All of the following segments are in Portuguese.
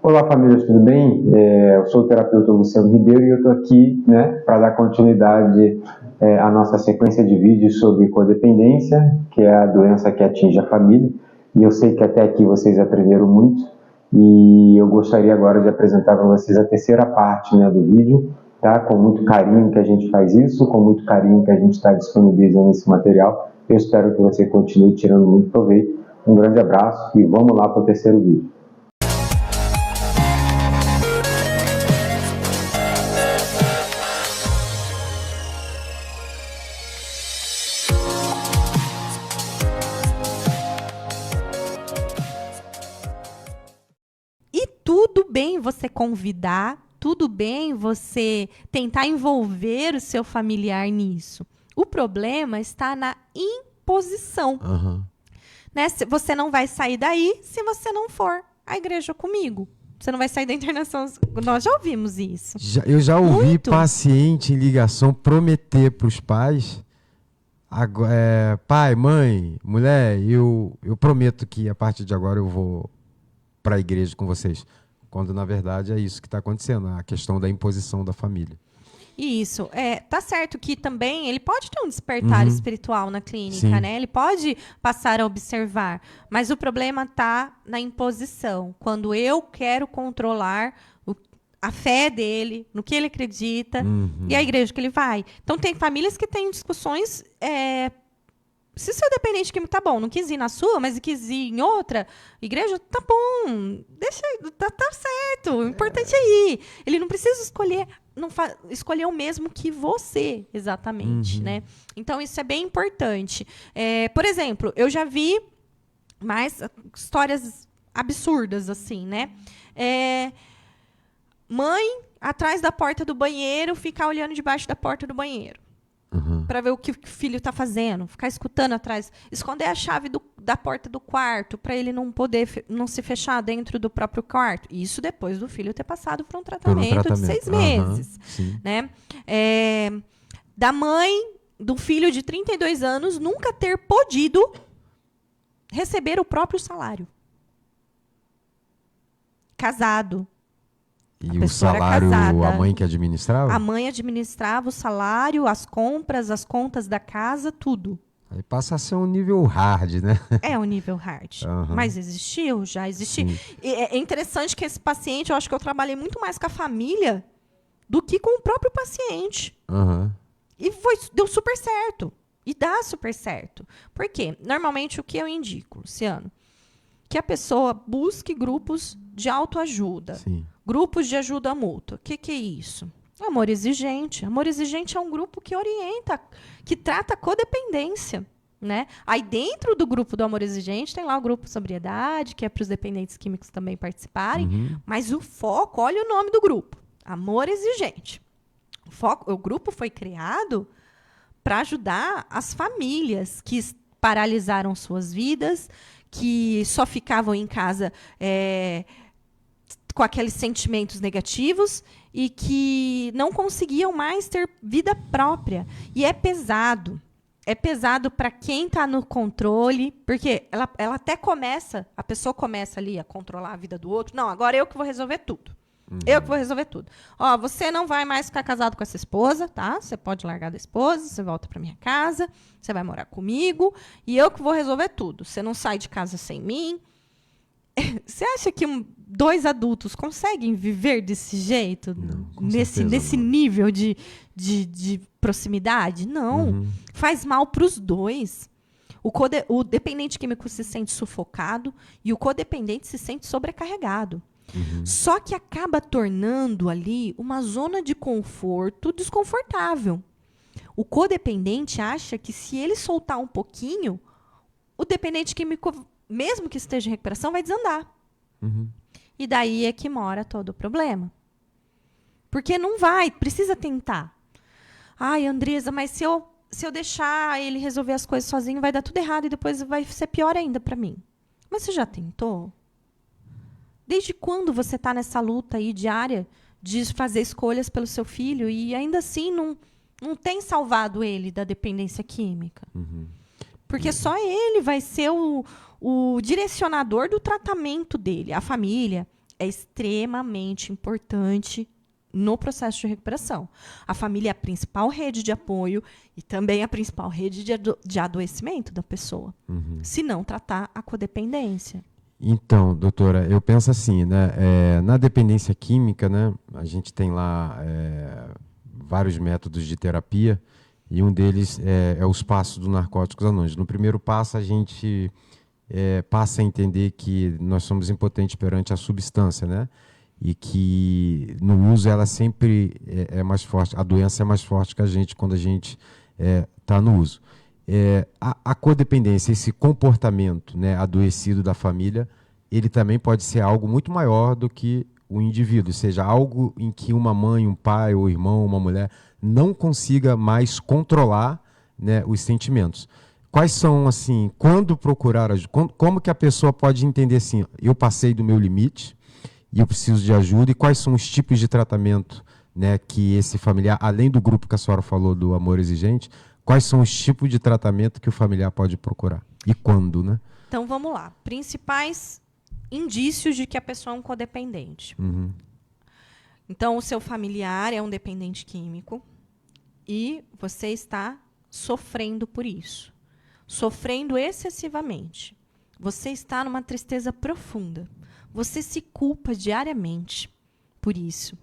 Olá, famílias, tudo bem? Eu sou o terapeuta Luciano Ribeiro e eu estou aqui, para dar continuidade à nossa sequência de vídeos sobre codependência, que é a doença que atinge a família. E eu sei que até aqui vocês aprenderam muito e eu gostaria agora de apresentar para vocês a terceira parte, do vídeo, tá? Com muito carinho que a gente faz isso, com muito carinho que a gente está disponibilizando esse material. Eu espero que você continue tirando muito proveito. Um grande abraço e vamos lá para o terceiro vídeo. Tudo bem você convidar, tudo bem você tentar envolver o seu familiar nisso. O problema está na imposição. Né? Você não vai sair daí se você não for à igreja comigo. Você não vai sair da internação. Nós já ouvimos isso. Eu já ouvi paciente em ligação prometer para os pais, pai, mãe, mulher, eu prometo que a partir de agora eu vou para a igreja com vocês. Quando, na verdade, é isso que está acontecendo, a questão da imposição da família. Isso. Tá certo que também ele pode ter um despertar espiritual na clínica, né? Ele pode passar a observar. Mas o problema está na imposição. Quando eu quero controlar a fé dele, no que ele acredita, e a igreja que ele vai. Então, tem famílias que têm discussões... Se o seu dependente químico tá bom, não quis ir na sua, mas quis ir em outra igreja, tá bom, deixa, tá certo, o importante é ir. Ele não precisa escolher o mesmo que você, exatamente, né? Então, isso é bem importante. Por exemplo, eu já vi mais histórias absurdas, assim, né? Mãe, atrás da porta do banheiro, ficar olhando debaixo da porta do banheiro. Para ver o que o filho está fazendo, ficar escutando atrás, esconder a chave da porta do quarto para ele não se fechar dentro do próprio quarto. Isso depois do filho ter passado por um tratamento de 6 meses, né? Da mãe do filho de 32 anos nunca ter podido receber o próprio salário. Casado. E o salário, a mãe que administrava? A mãe administrava o salário, as compras, as contas da casa, tudo. Aí passa a ser um nível hard, né? É um nível hard. Mas existiu, já existiu. É interessante que esse paciente, eu acho que eu trabalhei muito mais com a família do que com o próprio paciente. E deu super certo. E dá super certo. Por quê? Normalmente, o que eu indico, Luciano? Que a pessoa busque grupos de autoajuda. Grupos de ajuda mútua. O que é isso? Amor exigente. Amor exigente é um grupo que orienta, que trata a codependência. Né? Aí, dentro do grupo do amor exigente, tem lá o grupo sobriedade, que é para os dependentes químicos também participarem. Mas o foco, olha o nome do grupo. Amor exigente. O grupo foi criado para ajudar as famílias que paralisaram suas vidas, que só ficavam em casa com aqueles sentimentos negativos e que não conseguiam mais ter vida própria. E é pesado. É pesado para quem está no controle, porque ela até começa, a pessoa começa ali a controlar a vida do outro. Não, agora eu que vou resolver tudo. Eu que vou resolver tudo. Ó, você não vai mais ficar casado com essa esposa, tá? Você pode largar da esposa, você volta para minha casa, você vai morar comigo, e eu que vou resolver tudo. Você não sai de casa sem mim. Você acha que 2 adultos conseguem viver desse jeito? Não, nesse nível de proximidade? Não. Faz mal para os dois. O dependente químico se sente sufocado e o codependente se sente sobrecarregado. Só que acaba tornando ali uma zona de conforto desconfortável. O codependente acha que se ele soltar um pouquinho, o dependente químico, mesmo que esteja em recuperação, vai desandar. E daí é que mora todo o problema. Porque não vai, precisa tentar. Ai, Andresa, mas se eu deixar ele resolver as coisas sozinho, vai dar tudo errado e depois vai ser pior ainda para mim. Mas você já tentou? Desde quando você está nessa luta aí diária de fazer escolhas pelo seu filho e ainda assim não tem salvado ele da dependência química? Porque só ele vai ser o direcionador do tratamento dele. A família é extremamente importante no processo de recuperação. A família é a principal rede de apoio e também a principal rede de adoecimento da pessoa. Se não tratar a codependência. Então, doutora, eu penso assim, né? Na dependência química, né? A gente tem lá vários métodos de terapia e um deles é os passos do Narcóticos Anônimos. No primeiro passo, a gente passa a entender que nós somos impotentes perante a substância, né? E que no uso ela sempre é mais forte, a doença é mais forte que a gente quando a gente está no uso. A codependência, esse comportamento, né, adoecido da família, ele também pode ser algo muito maior do que o indivíduo, ou seja, algo em que uma mãe, um pai, ou irmão, uma mulher não consiga mais controlar, né, os sentimentos. Quais são, assim, quando procurar ajuda? Como que a pessoa pode entender assim, eu passei do meu limite e eu preciso de ajuda, e quais são os tipos de tratamento, né, que esse familiar, além do grupo que a senhora falou do amor exigente, quais são os tipos de tratamento que o familiar pode procurar? E quando, né? Então, vamos lá. Principais indícios de que a pessoa é um codependente. Então, o seu familiar é um dependente químico e você está sofrendo por isso. Sofrendo excessivamente. Você está numa tristeza profunda. Você se culpa diariamente por isso.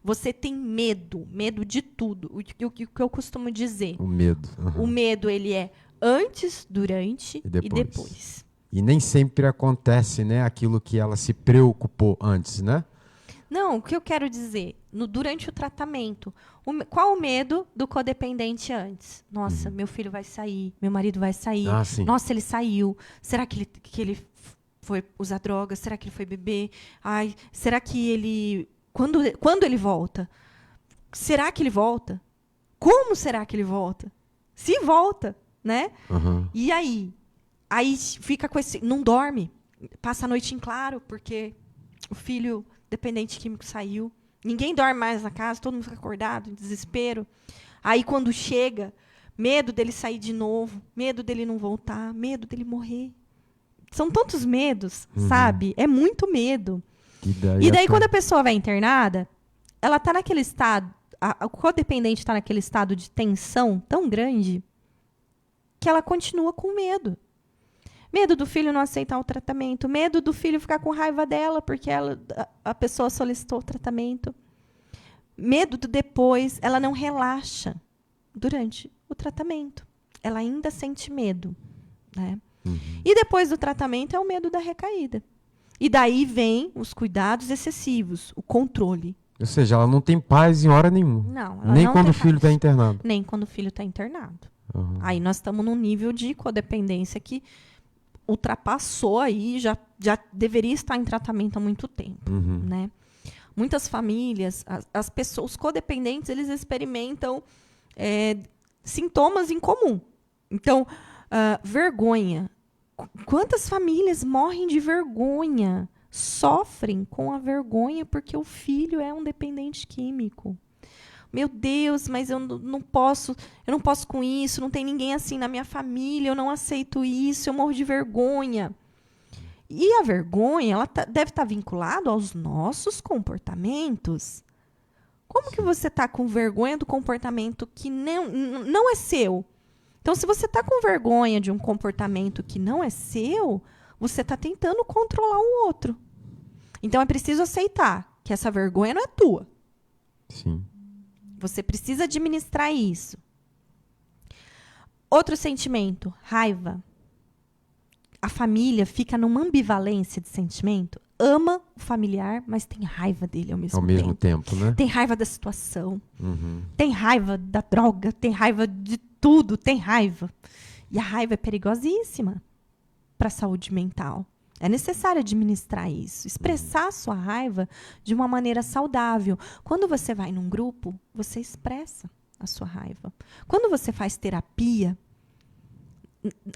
Você tem medo de tudo. O que eu costumo dizer. O medo. O medo, ele é antes, durante e depois. E nem sempre acontece, né, aquilo que ela se preocupou antes, né? Não, o que eu quero dizer, durante o tratamento, qual o medo do codependente antes? Nossa, meu filho vai sair, meu marido vai sair. Nossa, ele saiu. Será que ele foi usar drogas? Será que ele foi beber? Ai, será que ele... Quando ele volta? Será que ele volta? Como será que ele volta? Se volta, né? E aí? Aí fica com esse... Não dorme. Passa a noite em claro, porque o filho dependente químico saiu. Ninguém dorme mais na casa, todo mundo fica acordado, em desespero. Aí, quando chega, medo dele sair de novo, medo dele não voltar, medo dele morrer. São tantos medos, sabe? É muito medo. E daí, quando a pessoa vai internada, ela está naquele estado, o codependente está naquele estado de tensão tão grande que ela continua com medo. Medo do filho não aceitar o tratamento, medo do filho ficar com raiva dela porque a pessoa solicitou o tratamento. Medo do depois, ela não relaxa durante o tratamento. Ela ainda sente medo, né? E depois do tratamento é o medo da recaída. E daí vem os cuidados excessivos, o controle. Ou seja, ela não tem paz em hora nenhuma. Não, ela nem não quando tem o filho está paz. internado. Nem quando o filho está internado. Aí nós estamos num nível de codependência que ultrapassou aí, já deveria estar em tratamento há muito tempo, né? Muitas famílias, as pessoas, os codependentes, eles experimentam sintomas em comum. Então, vergonha. Quantas famílias morrem de vergonha? Sofrem com a vergonha porque o filho é um dependente químico. Meu Deus, mas eu não posso com isso, não tem ninguém assim na minha família, eu não aceito isso, eu morro de vergonha. E a vergonha, ela deve estar vinculada aos nossos comportamentos. Como que você está com vergonha do comportamento que não é seu? Então, se você está com vergonha de um comportamento que não é seu, você está tentando controlar o outro. Então, é preciso aceitar que essa vergonha não é tua. Sim. Você precisa administrar isso. Outro sentimento, raiva. A família fica numa ambivalência de sentimento. Ama o familiar, mas tem raiva dele ao mesmo tempo, né? Tem raiva da situação. Tem raiva da droga. Tem raiva de tudo. Tem raiva. E a raiva é perigosíssima para a saúde mental. É necessário administrar isso. Expressar a sua raiva de uma maneira saudável. Quando você vai num grupo, você expressa a sua raiva. Quando você faz terapia,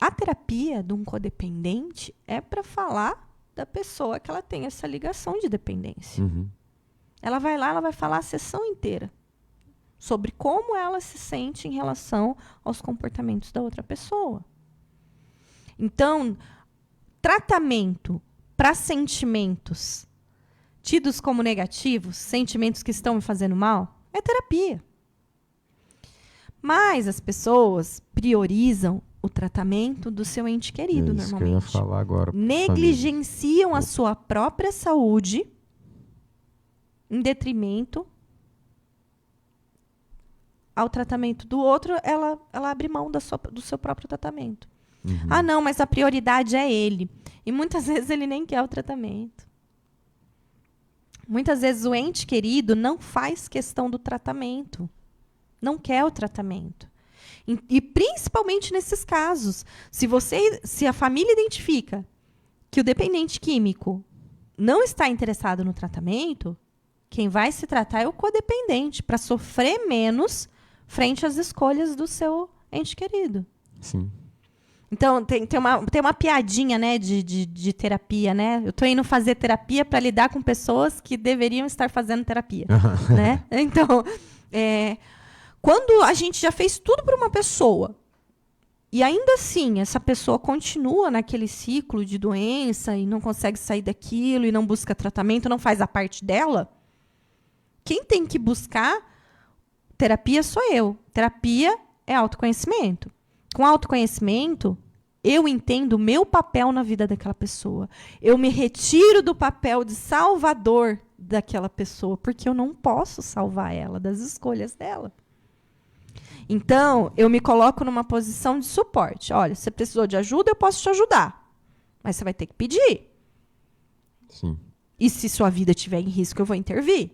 a terapia de um codependente é para falar da pessoa que ela tem essa ligação de dependência. Ela vai lá, ela vai falar a sessão inteira sobre como ela se sente em relação aos comportamentos da outra pessoa. Então, tratamento para sentimentos tidos como negativos, sentimentos que estão me fazendo mal, é terapia. Mas as pessoas priorizam o tratamento do seu ente querido, isso normalmente. Que eu ia falar agora. Negligenciam a sua própria saúde em detrimento ao tratamento do outro, ela abre mão do seu próprio tratamento. Ah, não, mas a prioridade é ele. E muitas vezes ele nem quer o tratamento. Muitas vezes o ente querido não faz questão do tratamento. Não quer o tratamento. E principalmente nesses casos, se a família identifica que o dependente químico não está interessado no tratamento, quem vai se tratar é o codependente, para sofrer menos frente às escolhas do seu ente querido. Sim. Então, tem uma piadinha, né, de terapia, né? Eu estou indo fazer terapia para lidar com pessoas que deveriam estar fazendo terapia, né? Então, quando a gente já fez tudo para uma pessoa e ainda assim essa pessoa continua naquele ciclo de doença e não consegue sair daquilo e não busca tratamento, não faz a parte dela, quem tem que buscar terapia sou eu. Terapia é autoconhecimento. Com autoconhecimento, eu entendo o meu papel na vida daquela pessoa. Eu me retiro do papel de salvador daquela pessoa, porque eu não posso salvar ela das escolhas dela. Então, eu me coloco numa posição de suporte. Olha, você precisou de ajuda, eu posso te ajudar. Mas você vai ter que pedir. Sim. E se sua vida estiver em risco, eu vou intervir.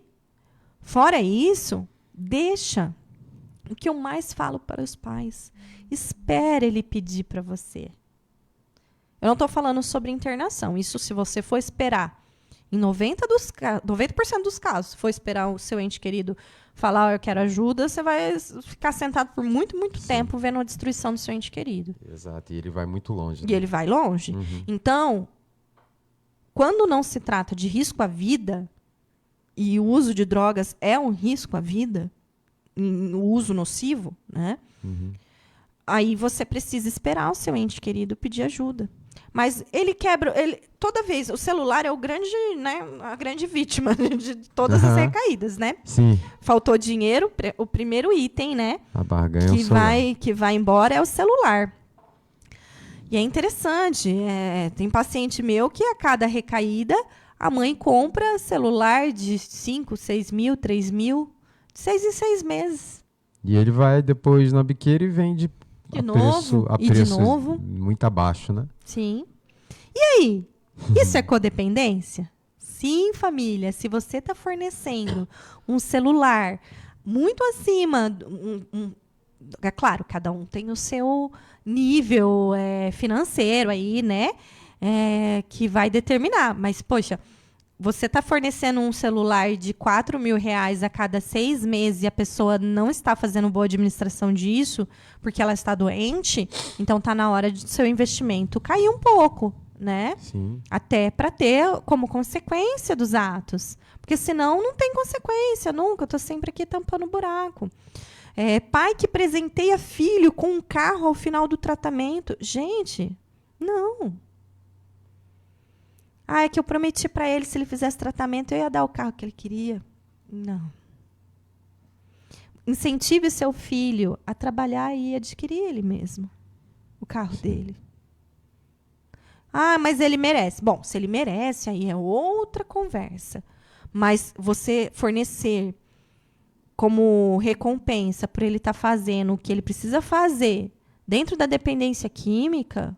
Fora isso, deixa. O que eu mais falo para os pais, espere ele pedir para você. Eu não estou falando sobre internação. Isso se você for esperar. Em 90% dos casos, se for esperar o seu ente querido falar, eu quero ajuda, você vai ficar sentado por muito, muito tempo vendo a destruição do seu ente querido. Exato, e ele vai muito longe. E ele vai longe. Então, quando não se trata de risco à vida, e o uso de drogas é um risco à vida, o uso nocivo, né? Aí você precisa esperar o seu ente querido pedir ajuda. Mas ele quebra... toda vez, o celular é o grande, né, a grande vítima de todas as recaídas, né? Sim. Faltou dinheiro, o primeiro item, né? A barganha é o celular. Que vai embora é o celular. E é interessante, tem paciente meu que a cada recaída a mãe compra celular de 5, 6 mil, 3 mil, de 6 em 6 meses. E ele vai depois na biqueira e vende a preço muito abaixo, né? Sim. E aí? Isso é codependência? Sim, família. Se você está fornecendo um celular muito acima... é claro, cada um tem o seu nível financeiro aí, né? Que vai determinar. Mas, poxa, você está fornecendo um celular de R$4.000 a cada 6 meses e a pessoa não está fazendo boa administração disso porque ela está doente, então está na hora de seu investimento cair um pouco, né? Sim. Até para ter como consequência dos atos. Porque senão não tem consequência nunca. Eu estou sempre aqui tampando o buraco. Pai que presenteia filho com um carro ao final do tratamento. Gente, não. É que eu prometi para ele, se ele fizesse tratamento, eu ia dar o carro que ele queria. Não. Incentive seu filho a trabalhar e adquirir ele mesmo o carro dele. Mas ele merece. Bom, se ele merece, aí é outra conversa. Mas você fornecer como recompensa por ele estar fazendo o que ele precisa fazer dentro da dependência química...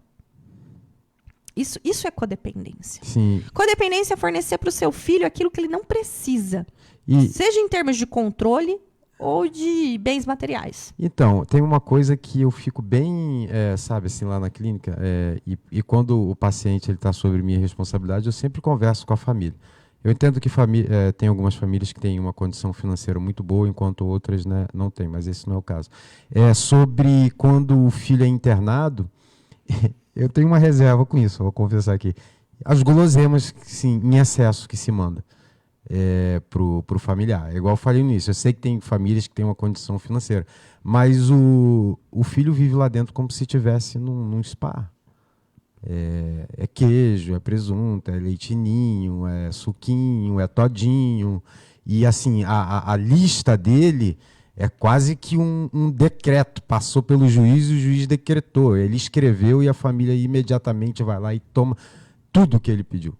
Isso é codependência. Sim. Codependência é fornecer para o seu filho aquilo que ele não precisa. E... seja em termos de controle ou de bens materiais. Então, tem uma coisa que eu fico bem, sabe, assim, lá na clínica, e quando o paciente está sobre minha responsabilidade, eu sempre converso com a família. Eu entendo que tem algumas famílias que têm uma condição financeira muito boa, enquanto outras, né, não têm, mas esse não é o caso. Sobre quando o filho é internado... Eu tenho uma reserva com isso, vou confessar aqui. As guloseimas, sim, em excesso que se manda pro familiar. É igual eu falei nisso. Eu sei que tem famílias que têm uma condição financeira, mas o filho vive lá dentro como se estivesse num spa. é queijo, é presunto, é leitinho, é suquinho, é todinho. E assim, a lista dele é quase que um decreto. Passou pelo juiz e o juiz decretou. Ele escreveu e a família imediatamente vai lá e toma tudo que ele pediu.